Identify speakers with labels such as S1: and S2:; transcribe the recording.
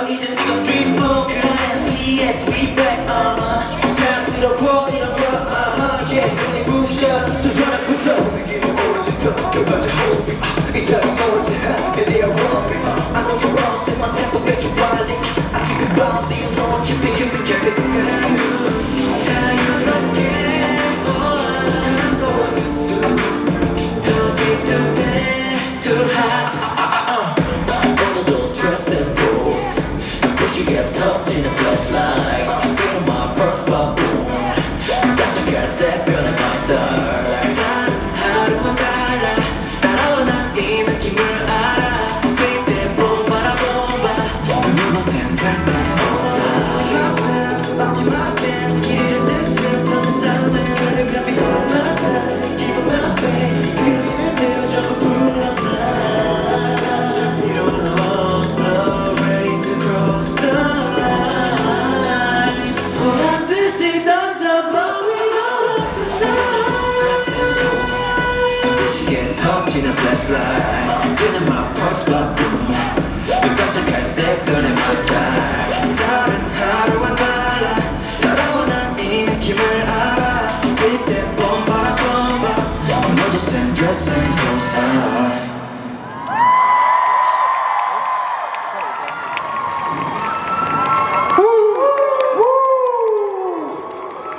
S1: 이제 지금 dream mode PS we back 자랑스러워 이런 거 yeah 눈이 부셔 조절하부터 분위기는 오로지터 결과적 호흡이 이따위 뭐지 이대야 wrong I know you're wrong say my tempo bet you rally I keep it bouncy you know I keep it 깊숙이 그 sound 자유롭게 가까워질 수 더 짙은데 too hot She get touched in a flashlight Getting my burst but boom 깜짝할 새벽에 my star 다른 하루와 달라 따라와 난 이 느낌을 알아 Baby boom 바라 bomba 눈으로 샌 dress that outside 마지막엔 길이를 듯듯 터진 silence 별감이 불어나다 기분만 앞에 이 그리는 대로 전부 불어나 touching a flashlight 그는 my pulse but boom 눈 깜짝할 새벽에 my style 다른 하루와 달라 따라와 난 이 느낌을 알아 그때 봄바람 봄바 너도 same dress same clothes